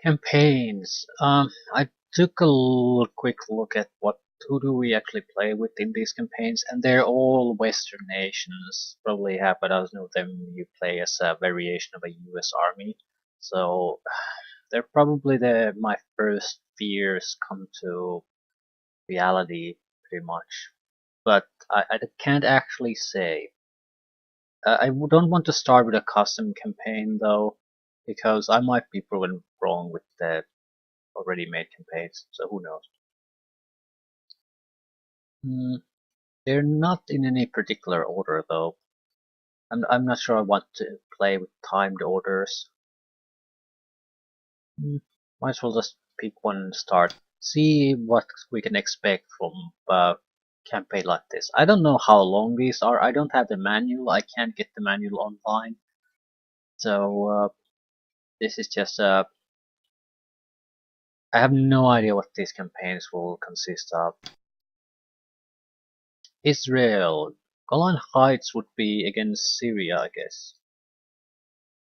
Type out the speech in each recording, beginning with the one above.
Campaigns. I took a quick look at who do we actually play with in these campaigns, and they're all Western nations. Probably half a dozen of them you play as a variation of a U.S. Army. So they're probably my first fears come to reality pretty much. But I can't actually say. Don't want to start with a custom campaign though, because I might be proven wrong with the already made campaigns, so who knows. They're not in any particular order though. I'm not sure I want to play with timed orders. Might as well just pick one and start. See what we can expect from a campaign like this. I don't know how long these are. I don't have the manual. I can't get the manual online. So this is just I have no idea what these campaigns will consist of. Israel. Golan Heights would be against Syria, I guess.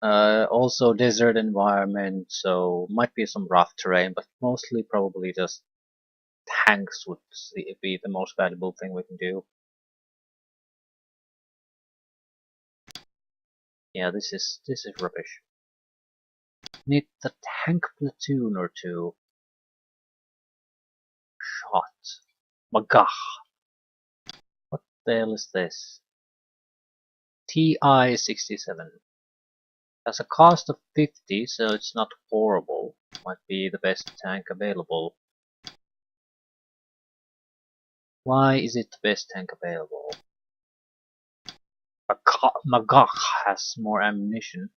Also desert environment, so might be some rough terrain, but mostly probably just tanks would be the most valuable thing we can do. Yeah, this is rubbish. Need a tank platoon or two. Shot. Magah. What the hell is this? TI-67. Has a cost of 50, so it's not horrible. Might be the best tank available. Why is it the best tank available? Magach has more ammunition.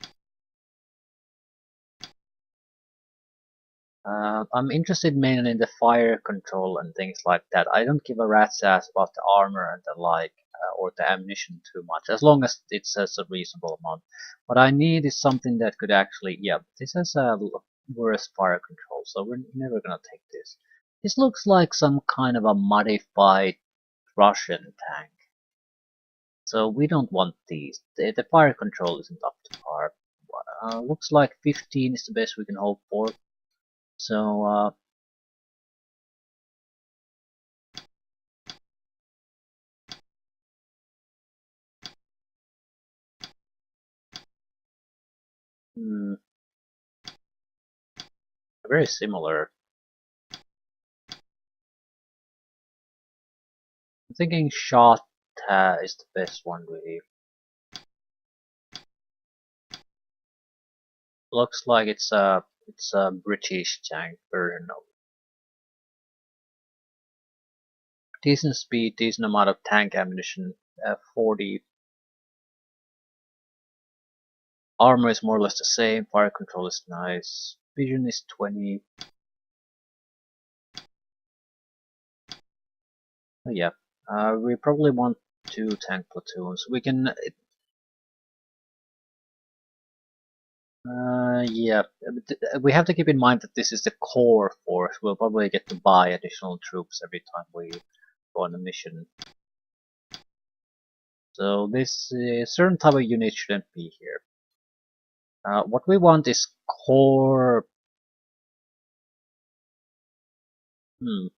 I'm interested mainly in the fire control and things like that. I don't give a rat's ass about the armor and the like, or the ammunition too much, as long as it says a reasonable amount. What I need is something that could actually, yeah, this has a worse fire control, so we're never gonna take this. This looks like some kind of a modified Russian tank. So we don't want these. The fire control isn't up to par. Looks like 15 is the best we can hope for. So very similar. I'm thinking shot is the best one really. Looks like it's a British tank version of decent speed, decent amount of tank ammunition. 40 armor is more or less the same. Fire control is nice. Vision is 20. Oh, yeah. We probably want 2 tank platoons. We can. Yeah, we have to keep in mind that this is the core force. We'll probably get to buy additional troops every time we go on a mission. So this certain type of unit shouldn't be here. What we want is core. Do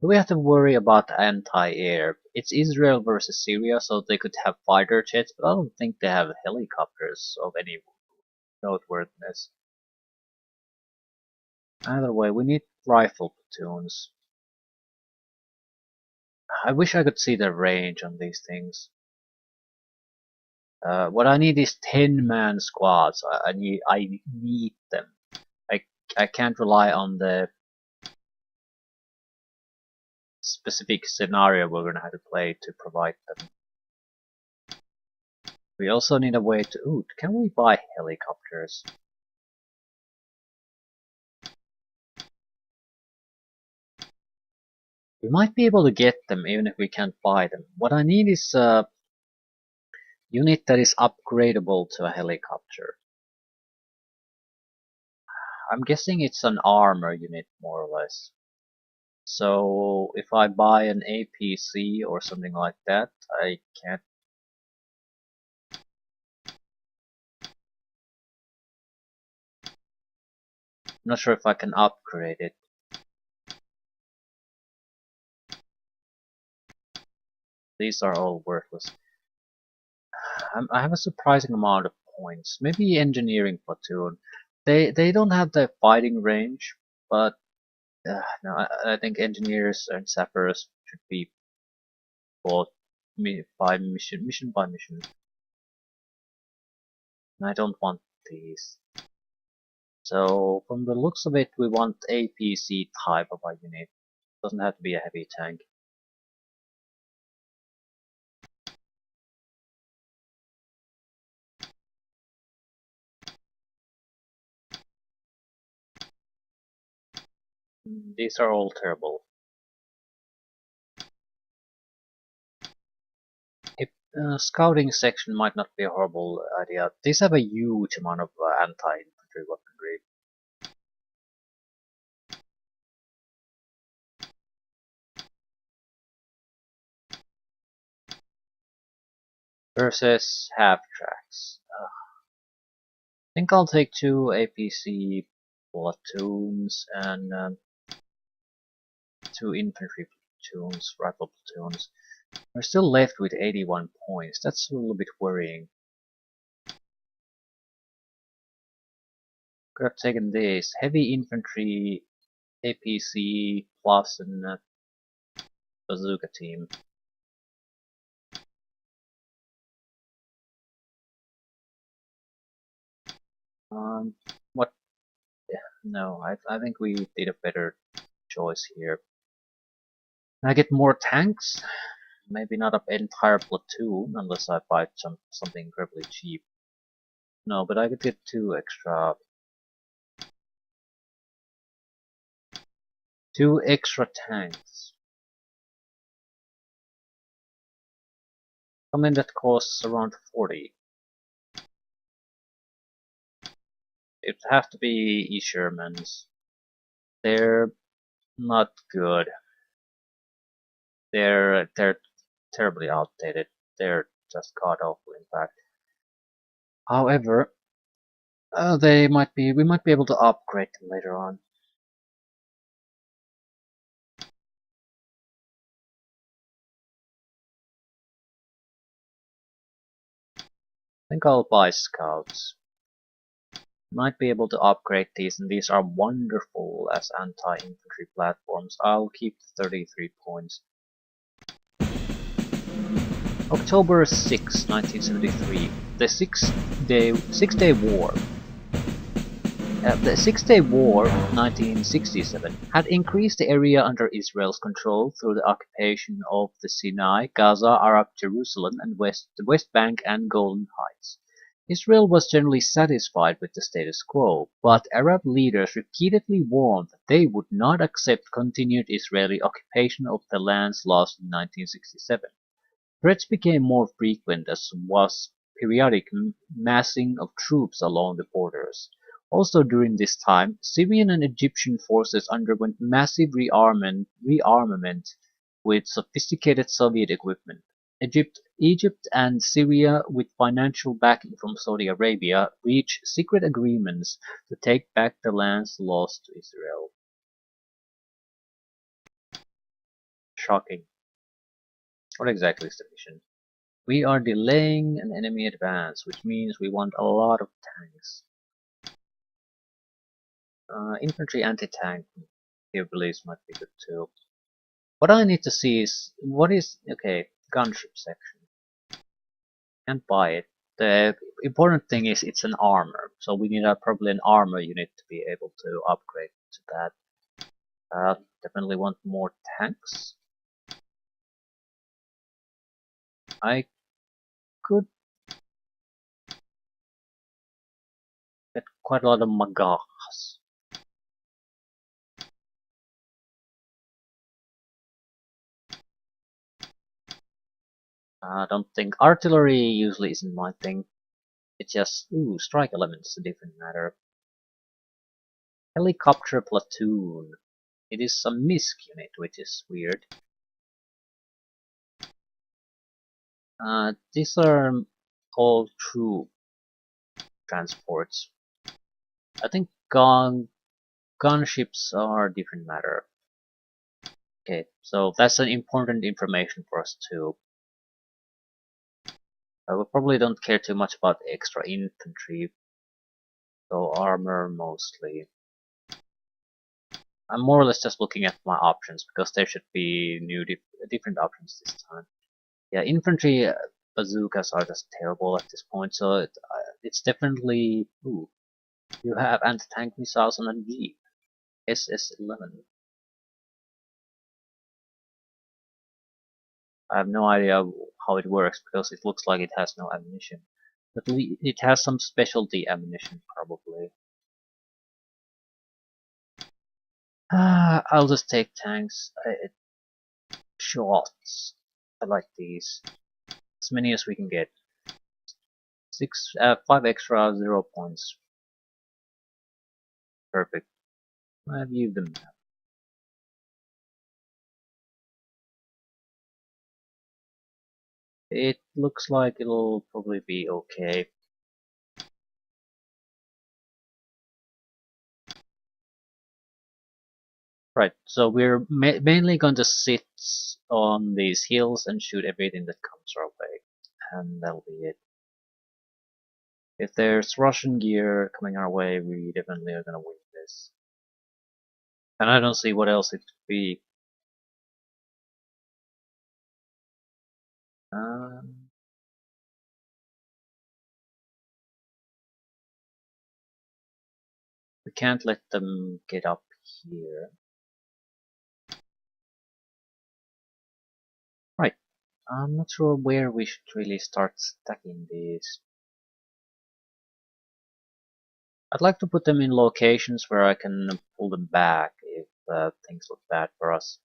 we have to worry about anti-air? It's Israel versus Syria, so they could have fighter jets, but I don't think they have helicopters of any noteworthiness. Either way, we need rifle platoons. I wish I could see the range on these things. What I need is 10-man squads. I need them. I can't rely on the specific scenario we're gonna have to play to provide them. We also need a way to. Ooh, can we buy helicopters? We might be able to get them even if we can't buy them. What I need is a unit that is upgradable to a helicopter. I'm guessing it's an armor unit more or less. So if I buy an APC or something like that, I can't. Not sure if I can upgrade it. These are all worthless. I have a surprising amount of points. Maybe engineering platoon. They don't have the fighting range, but no, I think engineers and sappers should be bought by mission by mission. I don't want these. So from the looks of it, we want APC type of a unit. Doesn't have to be a heavy tank. These are all terrible. Scouting section might not be a horrible idea. These have a huge amount of anti-infantry weaponry. Versus half tracks. I think I'll take 2 APC platoons and 2 infantry platoons, rifle platoons. We're still left with 81 points. That's a little bit worrying. Could have taken this heavy infantry APC plus a bazooka team. What? Yeah, no, I think we did a better choice here. I get more tanks. Maybe not an entire platoon unless I buy something incredibly cheap. No, but I could get 2 extra. 2 extra tanks. Something that costs around 40. It have to be E-Shermans. They're not good. They're terribly outdated. They're just god awful, in fact. However, we might be able to upgrade them later on. I think I'll buy scouts. Might be able to upgrade these, and these are wonderful as anti-infantry platforms. I'll keep 33 points. October 6, 1973. The Six-Day War. The Six-Day War, 1967, had increased the area under Israel's control through the occupation of the Sinai, Gaza, Arab Jerusalem, and the West Bank and Golan Heights. Israel was generally satisfied with the status quo, but Arab leaders repeatedly warned that they would not accept continued Israeli occupation of the lands lost in 1967. Threats became more frequent as was periodic massing of troops along the borders. Also during this time, Syrian and Egyptian forces underwent massive rearmament with sophisticated Soviet equipment. Egypt and Syria, with financial backing from Saudi Arabia, reached secret agreements to take back the lands lost to Israel. Shocking. What exactly is the mission? We are delaying an enemy advance, which means we want a lot of tanks. Infantry anti-tank capabilities might be good too. What I need to see is okay, gunship section. Can't buy it. The important thing is it's an armor, so we need probably an armor unit to be able to upgrade to that. Definitely want more tanks. I could get quite a lot of magahs. I don't think artillery usually isn't my thing. It's just, strike elements, a different matter. Helicopter platoon. It is a MISC unit, which is weird. These are all troop transports. I think Gunships are a different matter. Okay, so that's an important information for us too. We probably don't care too much about extra infantry, so armor mostly. I'm more or less just looking at my options because there should be different options this time. Yeah, infantry bazookas are just terrible at this point, so it's definitely. Ooh, you have anti-tank missiles on a Jeep. SS-11. I have no idea how it works because it looks like it has no ammunition. But it has some specialty ammunition, probably. I'll just take tanks. Shots. I like these. As many as we can get. 5 extra, 0 points. Perfect. I viewed the map. It looks like it'll probably be okay. Right, so we're mainly going to sit on these hills and shoot everything that comes our way. And that'll be it. If there's Russian gear coming our way, we definitely are gonna win this. And I don't see what else it could be. Um, we can't let them get up here. Right, I'm not sure where we should really start stacking these. I'd like to put them in locations where I can pull them back if things look bad for us.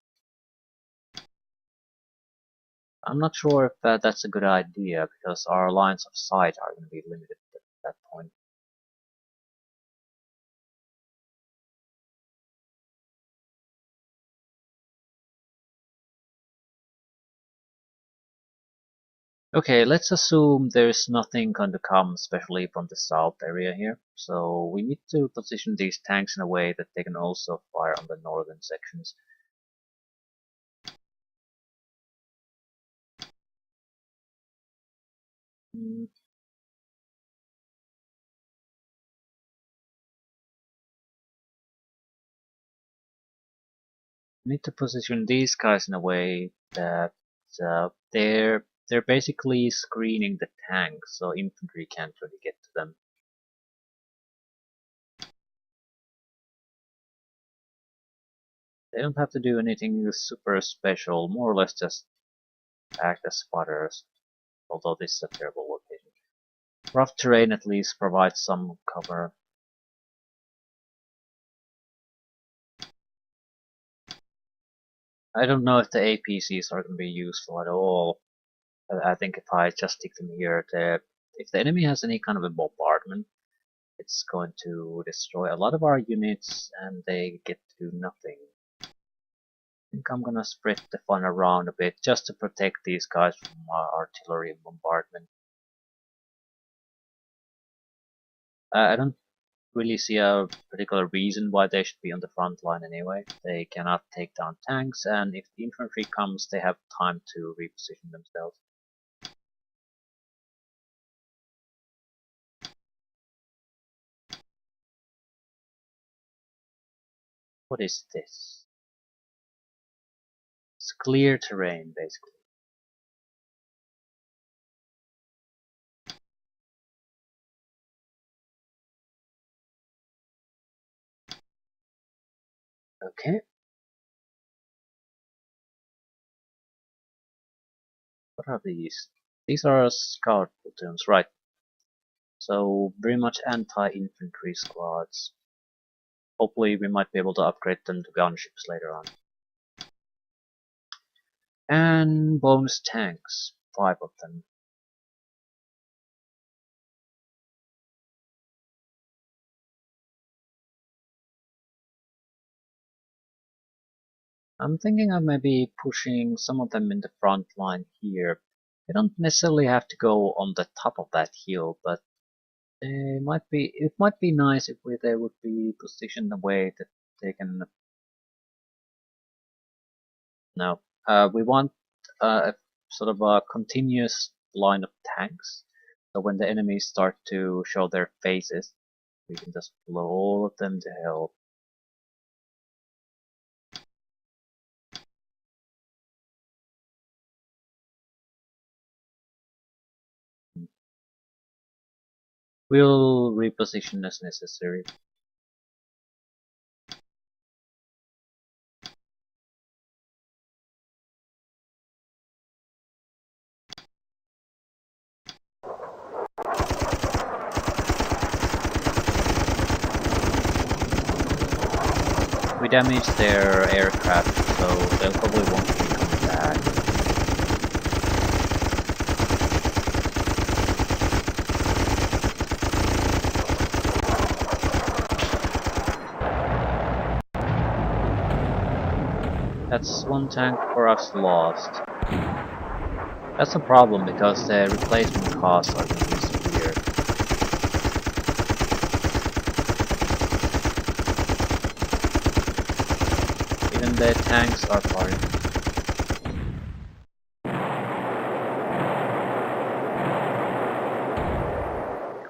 I'm not sure if that's a good idea because our lines of sight are going to be limited at that point. Okay, let's assume there's nothing going to come, especially from the south area here. So we need to position these tanks in a way that they can also fire on the northern sections. Mm, need to position these guys in a way that they're basically screening the tanks, so infantry can't really get to them. They don't have to do anything super special, more or less just act as spotters, although this is a terrible location. Rough terrain at least provides some cover. I don't know if the APCs are going to be useful at all. I think if I just stick them here, if the enemy has any kind of a bombardment, it's going to destroy a lot of our units and they get to do nothing. I think I'm gonna spread the fun around a bit just to protect these guys from artillery bombardment. I don't really see a particular reason why they should be on the front line anyway. They cannot take down tanks, and if the infantry comes, they have time to reposition themselves. What is this? It's clear terrain, basically. Okay. What are these? These are scout platoons, right? So very much anti-infantry squads. Hopefully we might be able to upgrade them to gunships later on. And bonus tanks, 5 of them. I'm thinking of maybe pushing some of them in the front line here. They don't necessarily have to go on the top of that hill, but it might be nice if they would be positioned in a way that taken. No. We want a sort of a continuous line of tanks. So when the enemies start to show their faces, we can just blow all of them to hell. We'll reposition as necessary. We damaged their aircraft, so they probably won't be coming back. That's one tank for us lost. That's a problem because the replacement costs are going to be severe. Even the tanks are firing.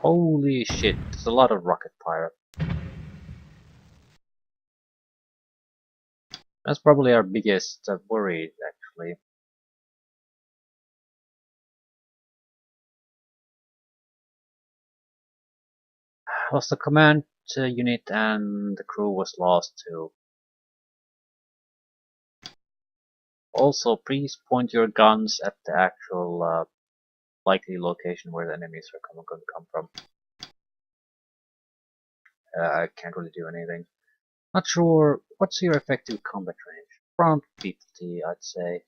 Holy shit, there's a lot of rocket fire. That's probably our biggest worry, actually. Was the command unit and the crew was lost too. Also, please point your guns at the actual likely location where the enemies are going to come from. I can't really do anything. Not sure. What's your effective combat range? Around 50, I'd say.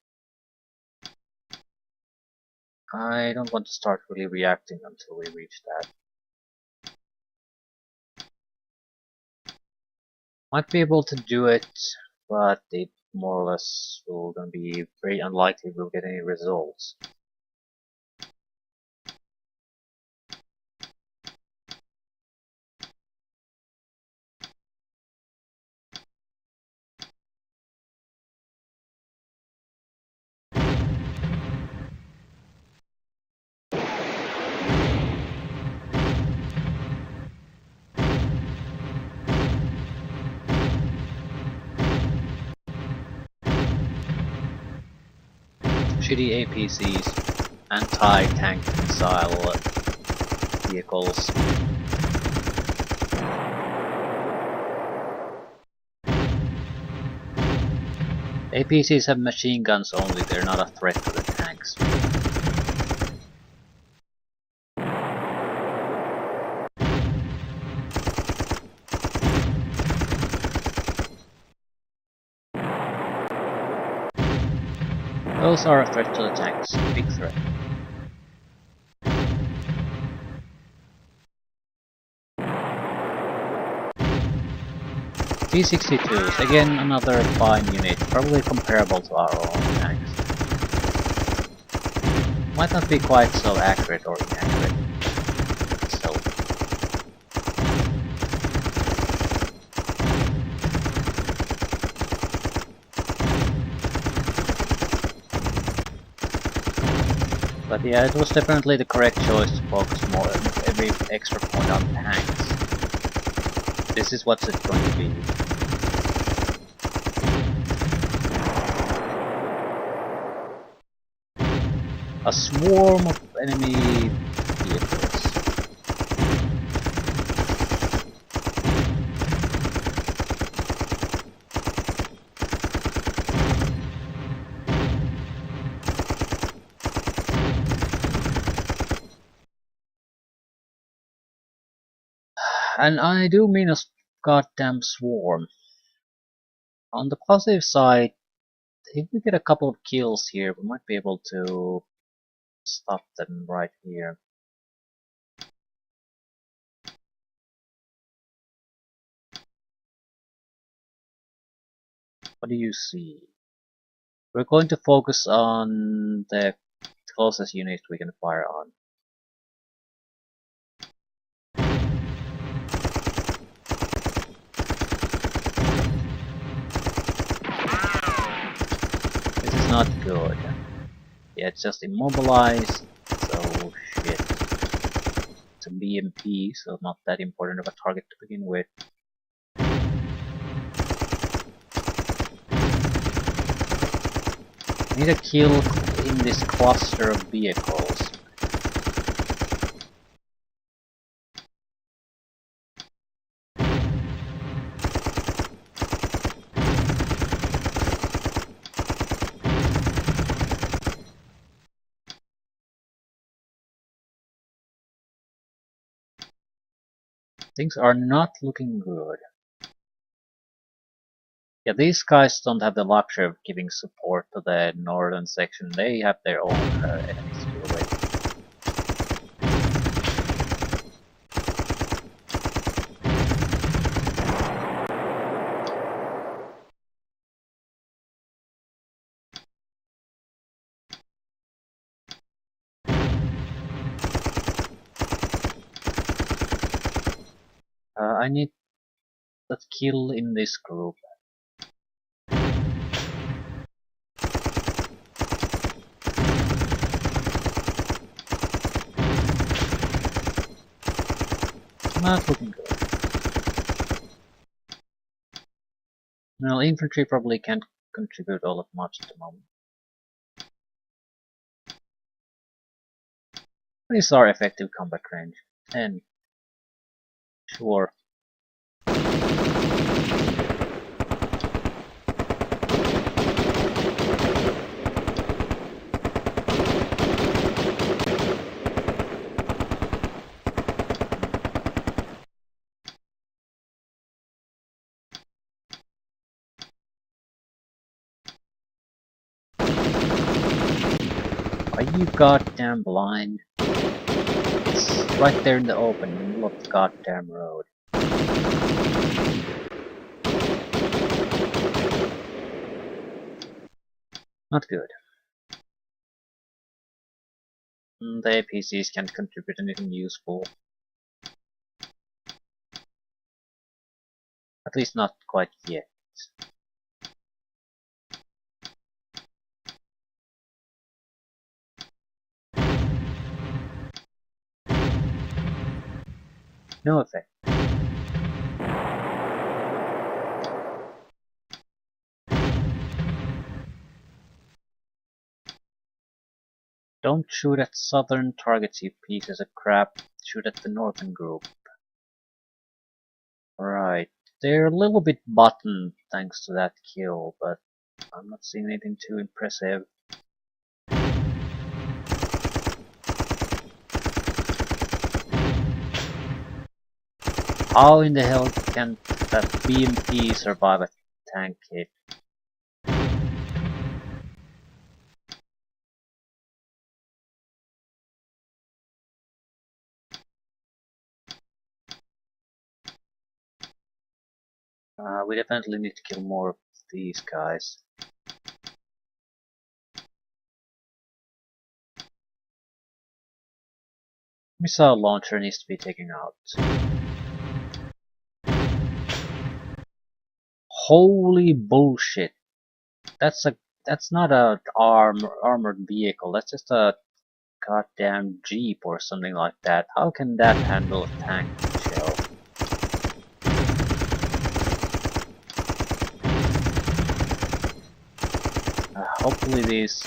I don't want to start really reacting until we reach that. Might be able to do it, but it more or less will gonna be very unlikely we'll get any results. Shitty APCs, anti-tank missile vehicles. APCs have machine guns only, they're not a threat to the tanks. Those are a threat to the tanks, big threat. T-62s, again another fine unit, probably comparable to our own tanks. Might not be quite so accurate or inaccurate. So. But yeah, it was definitely the correct choice to focus more every extra point on tanks. This is what's it going to be. A swarm of enemy vehicles. And I do mean a goddamn swarm. On the positive side, if we get a couple of kills here, we might be able to stop them right here. What do you see? We're going to focus on the closest unit we can fire on. not good. Yeah, it's just immobilized, so shit. It's a BMP, so not that important of a target to begin with. I need a kill in this cluster of vehicles. Things are not looking good. Yeah, these guys don't have the luxury of giving support to the northern section. They have their own enemies to deal with. I need that kill in this group. Not looking good. Well, infantry probably can't contribute all that much at the moment. What is our effective combat range? 10. Sure. Are you goddamn blind? It's right there in the open, in the middle of the goddamn road. Not good. The APCs can't contribute anything useful. At least not quite yet. No effect. Don't shoot at southern targets, you pieces of crap. Shoot at the northern group. Right. They're a little bit buttoned thanks to that kill, but I'm not seeing anything too impressive. How in the hell can that BMP survive a tank hit? We definitely need to kill more of these guys. Missile launcher needs to be taken out. Holy bullshit! That's not a armored vehicle. That's just a goddamn jeep or something like that. How can that handle a tank shell? Hopefully these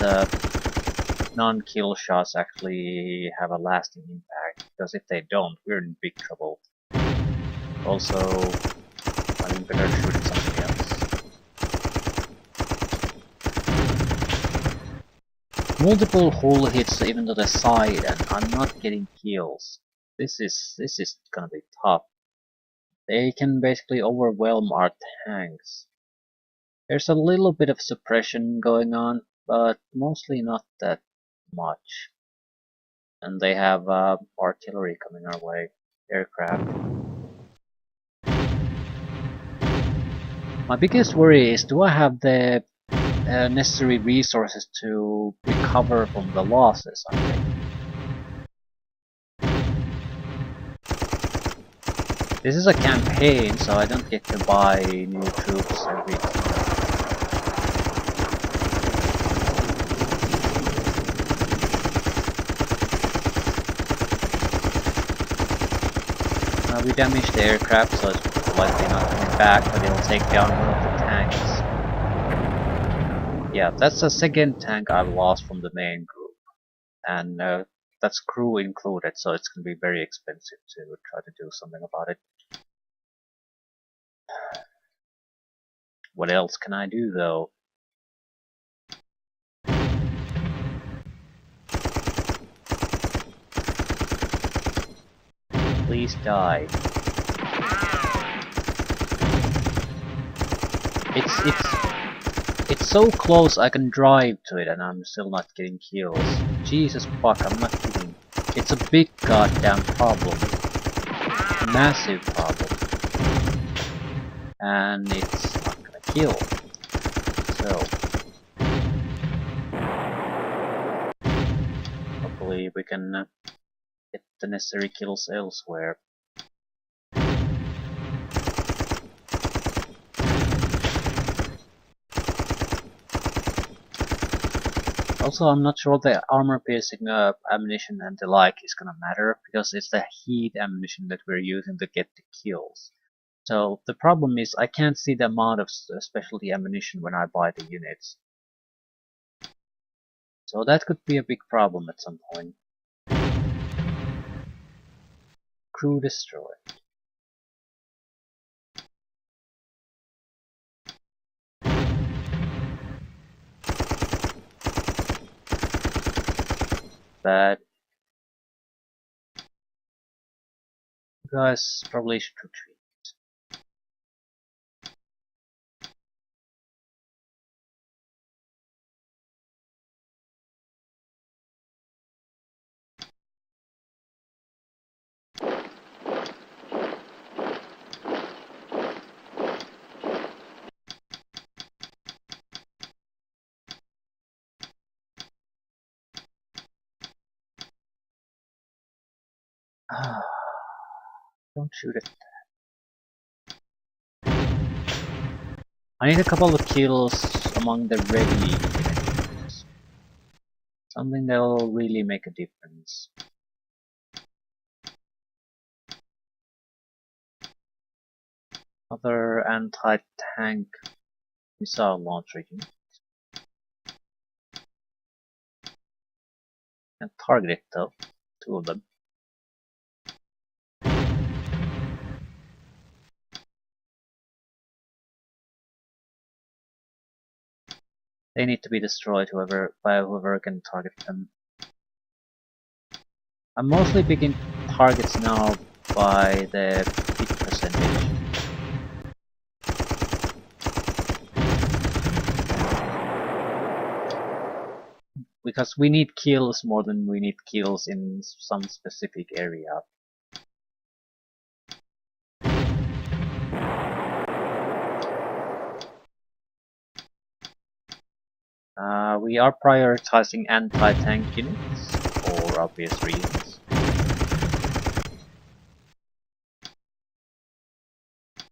non-kill shots actually have a lasting impact, because if they don't, we're in big trouble. Also, I mean, better shoot at something else. Multiple hull hits even to the side, and I'm not getting kills. This is gonna be tough. They can basically overwhelm our tanks. There's a little bit of suppression going on, but mostly not that much. And they have artillery coming our way, aircraft. My biggest worry is, do I have the necessary resources to recover from the losses I take? This is a campaign, so I don't get to buy new troops every time. We damaged the aircraft, so it's likely not coming back, but it'll take down one of the tanks. Yeah, that's the second tank I've lost from the main group. And that's crew included, so it's going to be very expensive to try to do something about it. What else can I do, though? Please die. It's so close I can drive to it and I'm still not getting kills. Jesus fuck, I'm not kidding. It's a big goddamn problem. Massive problem. And it's not gonna kill. So hopefully we can get the necessary kills elsewhere. Also, I'm not sure the armor-piercing ammunition and the like is gonna matter, because it's the heat ammunition that we're using to get the kills. So the problem is I can't see the amount of specialty ammunition when I buy the units. So that could be a big problem at some point. Crew destroyed. Bad. You guys probably should retreat. Don't shoot at that. I need a couple of kills among the ready enemies. Something that will really make a difference. Other anti-tank missile launcher unit. And target it though. Two of them. They need to be destroyed by whoever can target them. I'm mostly picking targets now by the hit percentage. Because we need kills more than we need kills in some specific area. We are prioritizing anti-tank units for obvious reasons.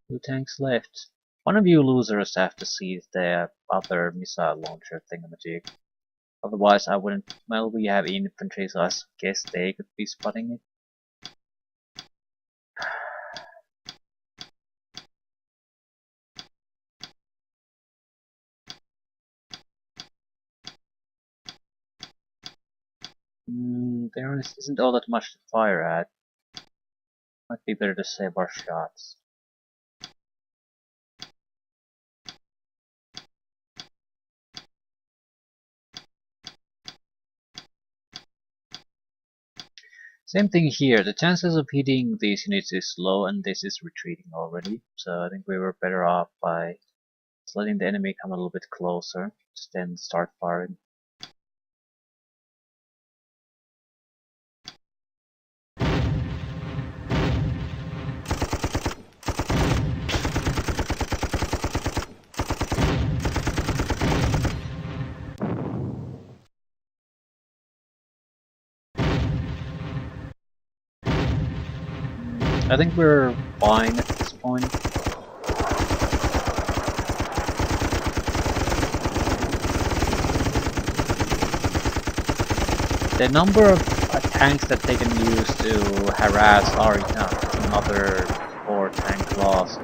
Two tanks left. One of you losers have to seize the other missile launcher thingamajig. Otherwise I wouldn't. Well, we have infantry, so I guess they could be spotting it. There isn't all that much to fire at. Might be better to save our shots. Same thing here, the chances of hitting these units is low and this is retreating already, so I think we were better off by just letting the enemy come a little bit closer, just then start firing. I think we're fine at this point. The number of tanks that they can use to harass our another 4 tank lost.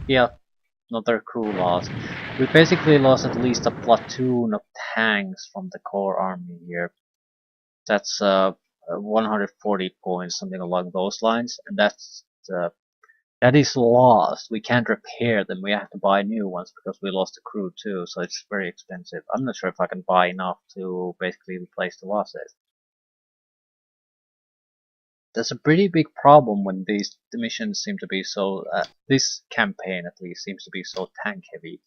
Yeah, another crew lost. We basically lost at least a platoon of tanks from the core army here. That's 140 points, something along those lines, and that is lost. We can't repair them. We have to buy new ones because we lost the crew too, so it's very expensive. I'm not sure if I can buy enough to basically replace the losses. That's a pretty big problem when the missions seem to be so. This campaign, at least, seems to be so tank heavy.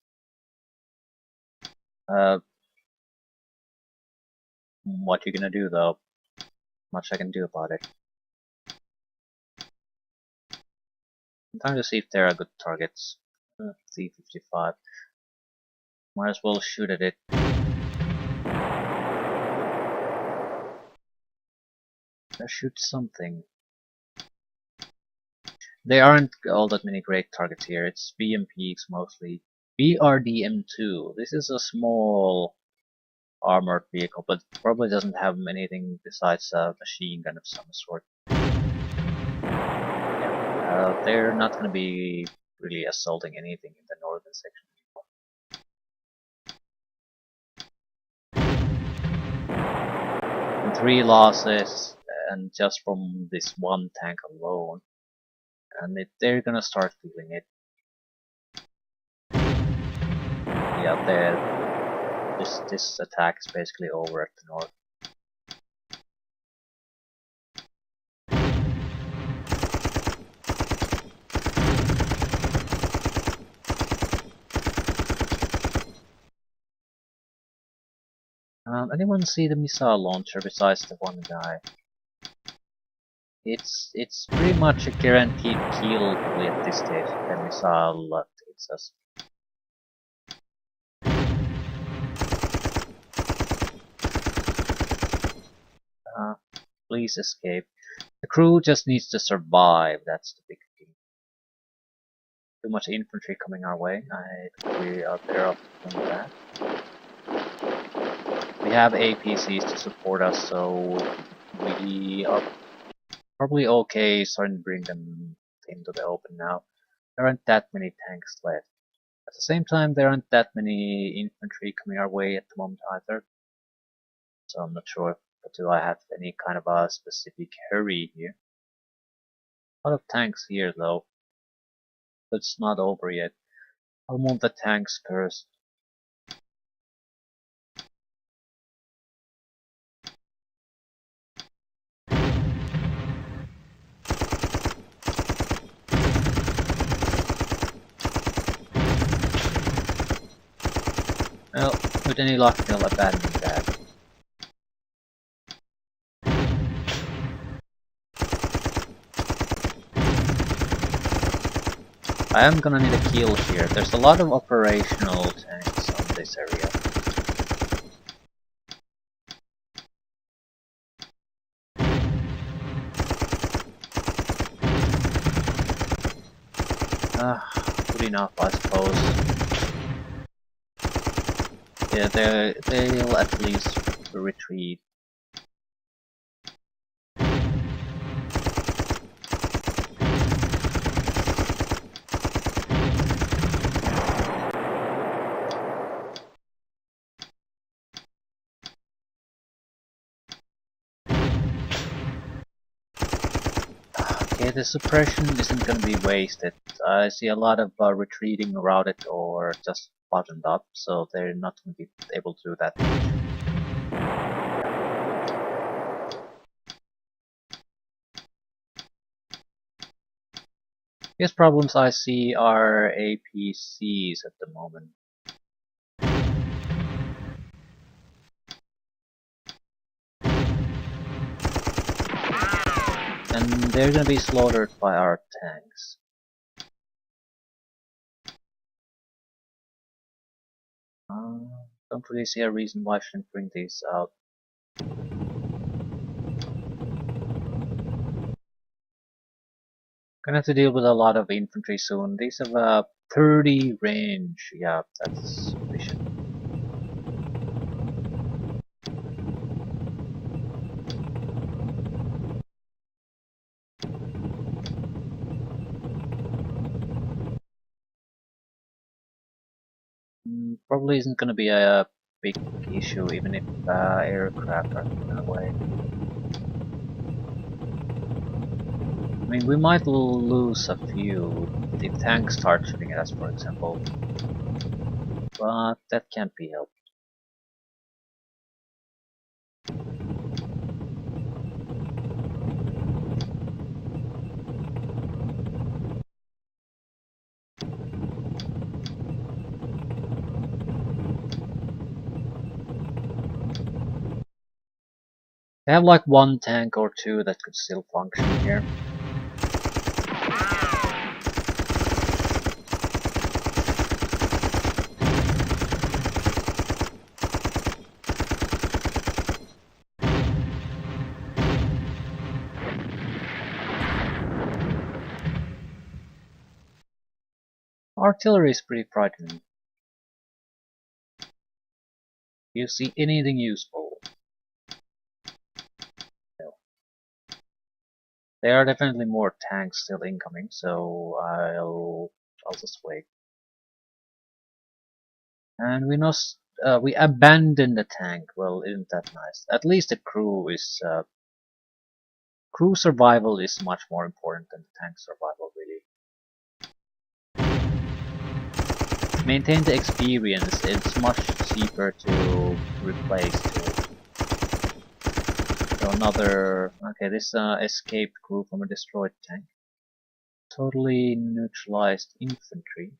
What you gonna do though? Much I can do about it. I'm trying to see if there are good targets. C-55. Might as well shoot at it. Let's shoot something. There aren't all that many great targets here. It's BMPs mostly. BRDM-2. This is a small armored vehicle, but probably doesn't have anything besides a machine gun of some sort. Yeah, they're not going to be really assaulting anything in the northern section. And 3 losses, and just from this one tank alone. And they're gonna start feeling it. Yeah, this attack is basically over at the north. Anyone see the missile launcher besides the one guy? It's pretty much a guaranteed kill probably at this stage. The missile hits us. Please escape. The crew just needs to survive. That's the big thing. Too much infantry coming our way. We are better off doing that. We have APCs to support us, so we are probably okay starting to bring them into the open now. There aren't that many tanks left. At the same time, there aren't that many infantry coming our way at the moment either. So I'm not sure, but do I have any kind of a specific hurry here? A lot of tanks here though, but it's not over yet. I'll move the tanks first. Well, with any luck they'll abandon that. I am gonna need a kill here. There's a lot of operational tanks on this area. Good enough, I suppose. Yeah, they'll at least retreat. Okay, the suppression isn't gonna be wasted. I see a lot of retreating routed or just bottomed up, so they're not gonna be able to do that much. Biggest problems I see are APCs at the moment. And they're gonna be slaughtered by our tanks. Don't really see a reason why I shouldn't bring these out. Gonna have to deal with a lot of infantry soon. These have a 30 range. Yeah, that's sufficient. Probably isn't gonna be a big issue even if aircraft are taken away. I mean, we might lose a few if tanks start shooting at us, for example, but that can't be helped. They have like one tank or two that could still function here. Artillery is pretty frightening. Do you see anything useful? No. There are definitely more tanks still incoming, so I'll just wait. And we abandoned the tank. Well, isn't that nice? At least the crew is crew survival is much more important than the tank survival, really. Maintain the experience. It's much cheaper to replace too. So another. Okay, this escaped crew from a destroyed tank. Totally neutralized infantry.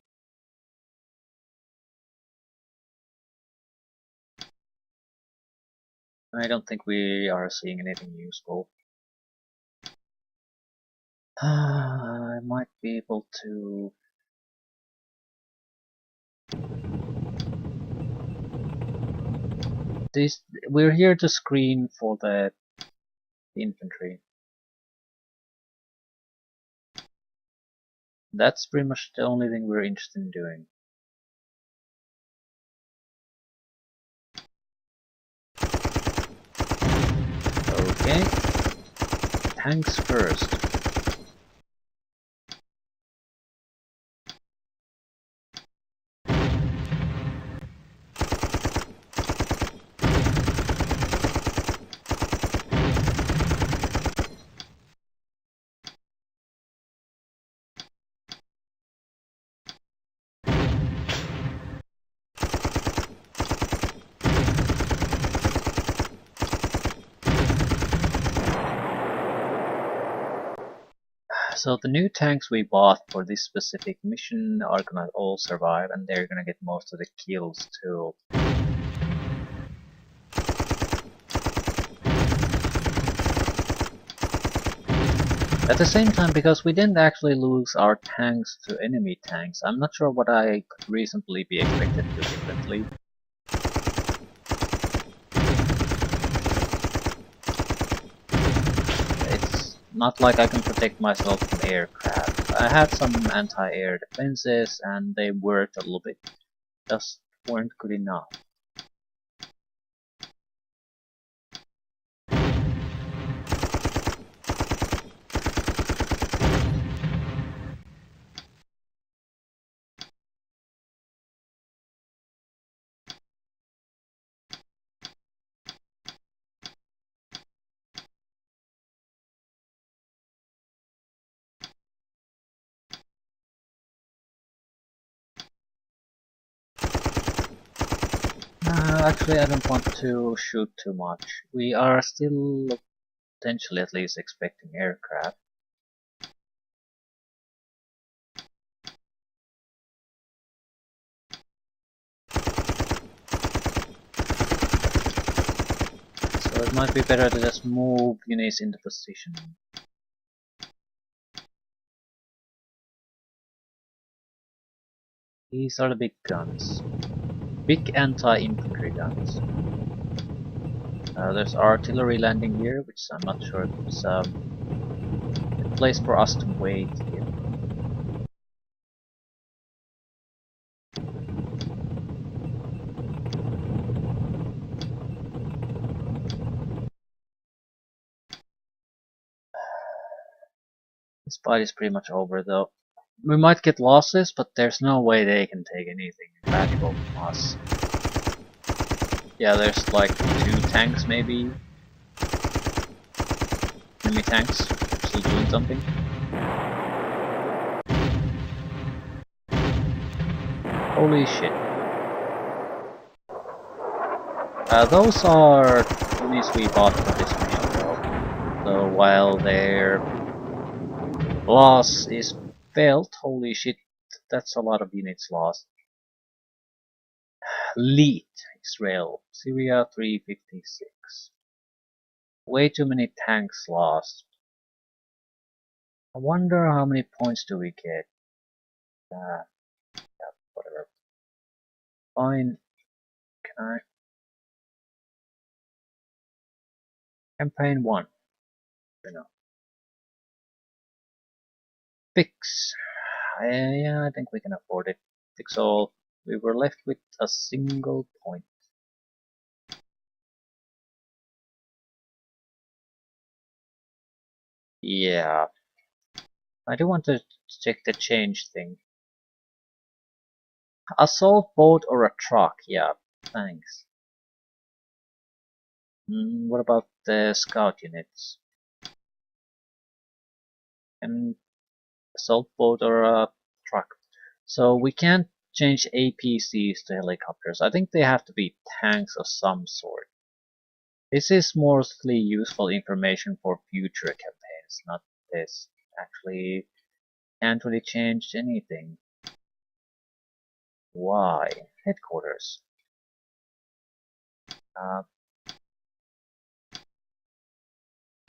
I don't think we are seeing anything useful. I might be able to. We're here to screen for the infantry. That's pretty much the only thing we're interested in doing. Okay. Tanks first. So the new tanks we bought for this specific mission are gonna all survive, and they're gonna get most of the kills too. At the same time, because we didn't actually lose our tanks to enemy tanks, I'm not sure what I could reasonably be expected to do differently. It's not like I can protect myself from aircraft. I had some anti-air defenses and they worked a little bit, just weren't good enough. Actually, I don't want to shoot too much. We are still potentially at least expecting aircraft. So it might be better to just move units into position. These are the big guns. Big anti-infantry guns. There's artillery landing here, which I'm not sure if it's place for us to wait here. This fight is pretty much over though. We might get losses, but there's no way they can take anything valuable from us. Yeah, there's like 2 tanks maybe. Enemy tanks still doing something. Holy shit. Those are units we bought for this mission though. So while their loss is felt, holy shit, that's a lot of units lost. Lead, Israel, Syria 356. Way too many tanks lost. I wonder how many points do we get. Yeah, whatever. Fine. Can I? Campaign 1. You know. Fix. Yeah, I think we can afford it. Fix all. We were left with a single point. Yeah. I do want to check the change thing. Assault boat or a truck? Yeah, thanks. What about the scout units? And assault boat or a truck? So we can't change APCs to helicopters. I think they have to be tanks of some sort. This is mostly useful information for future campaigns, not this. Actually, can't really change anything. Why? Headquarters. Uh,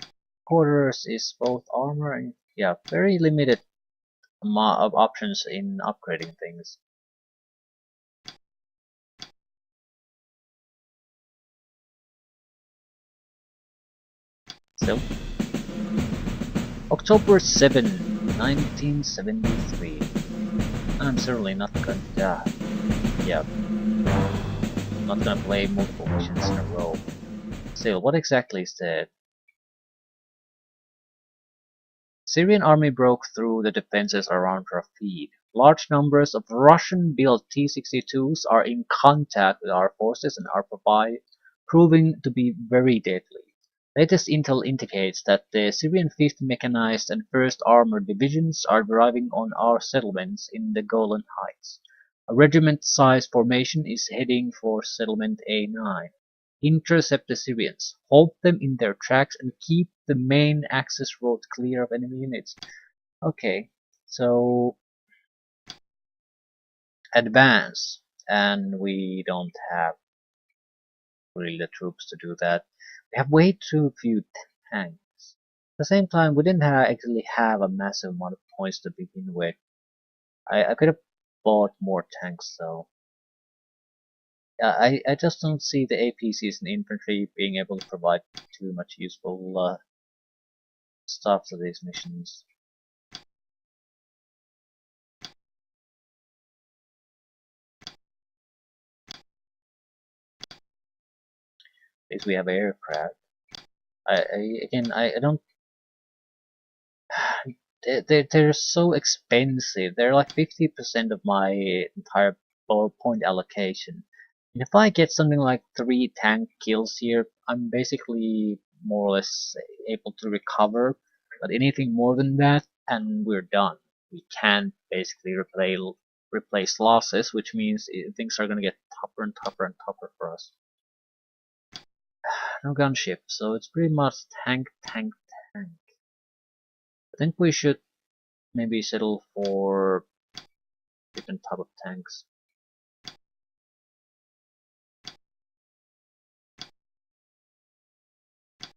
Headquarters is both armor and yeah, very limited amount of options in upgrading things. So, October 7, 1973. I'm certainly not gonna, yeah, not gonna play multiple missions in a row. Still, what exactly is that? Syrian army broke through the defenses around Rafid. Large numbers of Russian-built T-62s are in contact with our forces and are proving to be very deadly. Latest intel indicates that the Syrian 5th Mechanized and 1st Armor Divisions are arriving on our settlements in the Golan Heights. A regiment-sized formation is heading for settlement A9. Intercept the Syrians, halt them in their tracks, and keep the main access road clear of enemy units. Okay, so advance, and we don't have really the troops to do that. We have way too few tanks. At the same time, we didn't actually have a massive amount of points to begin with. I could have bought more tanks though. I just don't see the APCs and infantry being able to provide too much useful stuff to these missions. At least we have aircraft. I don't. They're so expensive. They're like 50% of my entire point allocation. And if I get something like 3 tank kills here, I'm basically more or less able to recover. But anything more than that, and we're done. We can't basically replace losses, which means things are gonna get tougher and tougher and tougher for us. No gunship, so it's pretty much tank, tank, tank. I think we should maybe settle for different type of tanks.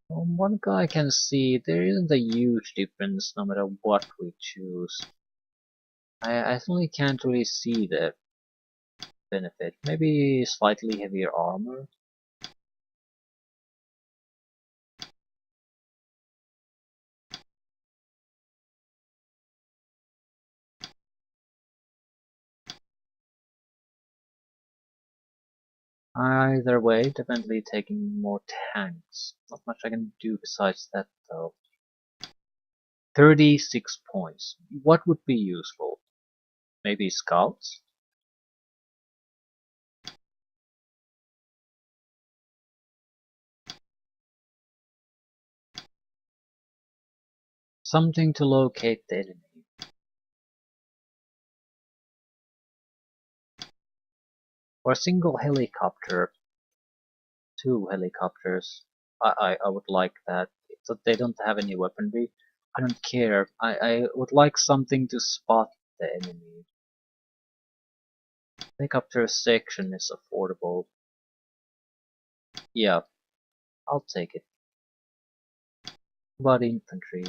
From what I can see, there isn't a huge difference no matter what we choose. I certainly can't really see the benefit. Maybe slightly heavier armor? Either way, definitely taking more tanks. Not much I can do besides that though. 36 points. What would be useful? Maybe scouts? Something to locate the enemy. For a single helicopter, 2 helicopters, I would like that. If they don't have any weaponry, I don't care. I would like something to spot the enemy. Helicopter section is affordable. Yeah, I'll take it. But infantry.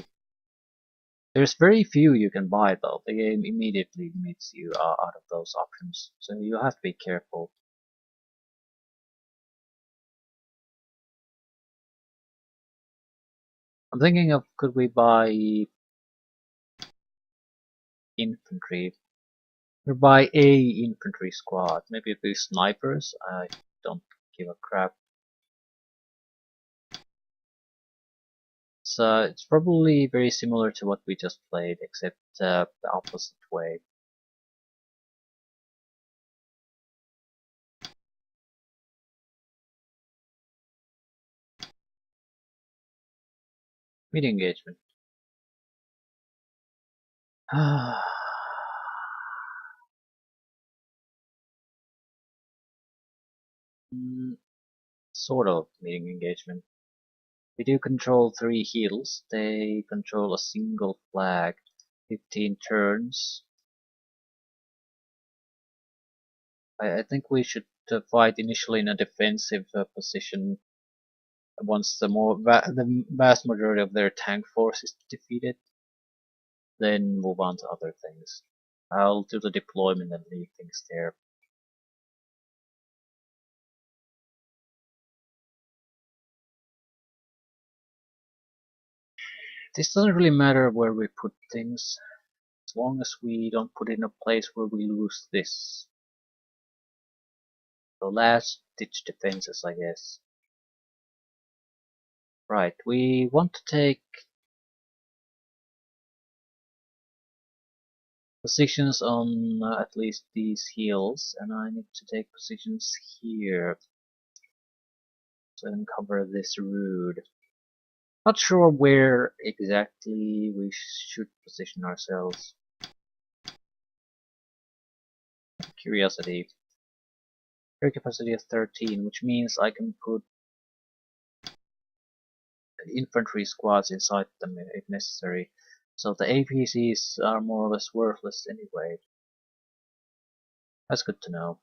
There's very few you can buy though. The game immediately limits you out of those options, so you have to be careful. I'm thinking of could we buy infantry? Or buy a infantry squad. Maybe a few snipers. I don't give a crap. So it's probably very similar to what we just played, except the opposite way. Meet engagement. Mm, sort of meeting engagement. We do control 3 heals. They control a single flag. 15 turns. I think we should fight initially in a defensive position. Once the vast majority of their tank force is defeated, then move on to other things. I'll do the deployment and leave things there. This doesn't really matter where we put things, as long as we don't put it in a place where we lose this. The last ditch defenses, I guess. Right, we want to take positions on at least these hills, and I need to take positions here so I can cover this road. Not sure where exactly we should position ourselves. Curiosity. Air capacity of 13, which means I can put infantry squads inside them if necessary. So the APCs are more or less worthless anyway. That's good to know.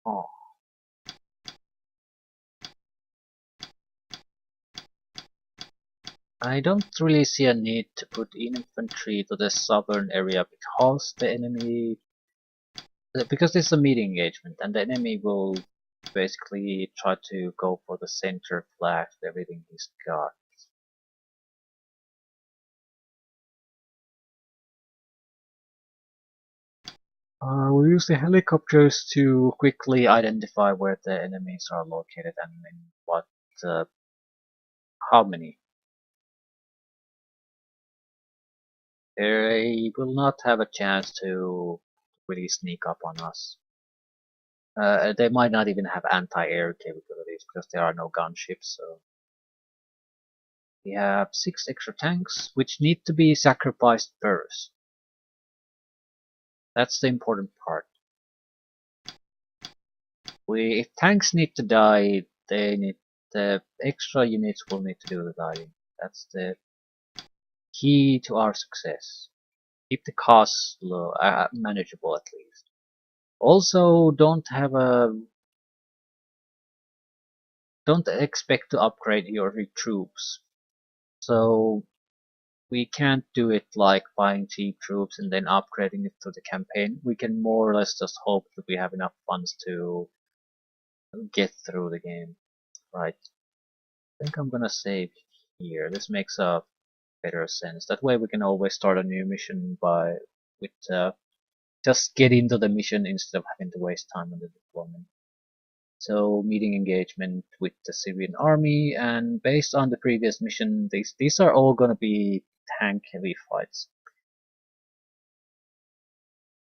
Oh. I don't really see a need to put infantry to the southern area because the enemy, because it's a meeting engagement and the enemy will basically try to go for the center flag with everything he's got. We'll use the helicopters to quickly identify where the enemies are located and in what, how many. They will not have a chance to really sneak up on us. They might not even have anti-air capabilities because there are no gunships. So we have 6 extra tanks, which need to be sacrificed first. That's the important part. If tanks need to die, they need The extra units will need to do the diving. That's the key to our success. Keep the costs low, manageable at least. Also, don't expect to upgrade your troops. So we can't do it like buying cheap troops and then upgrading it through the campaign. We can more or less just hope that we have enough funds to get through the game. Right. I think I'm gonna save here. This makes a better sense. That way we can always start a new mission with just get into the mission instead of having to waste time on the deployment. So meeting engagement with the Syrian army, and based on the previous mission, these are all gonna be tank heavy fights.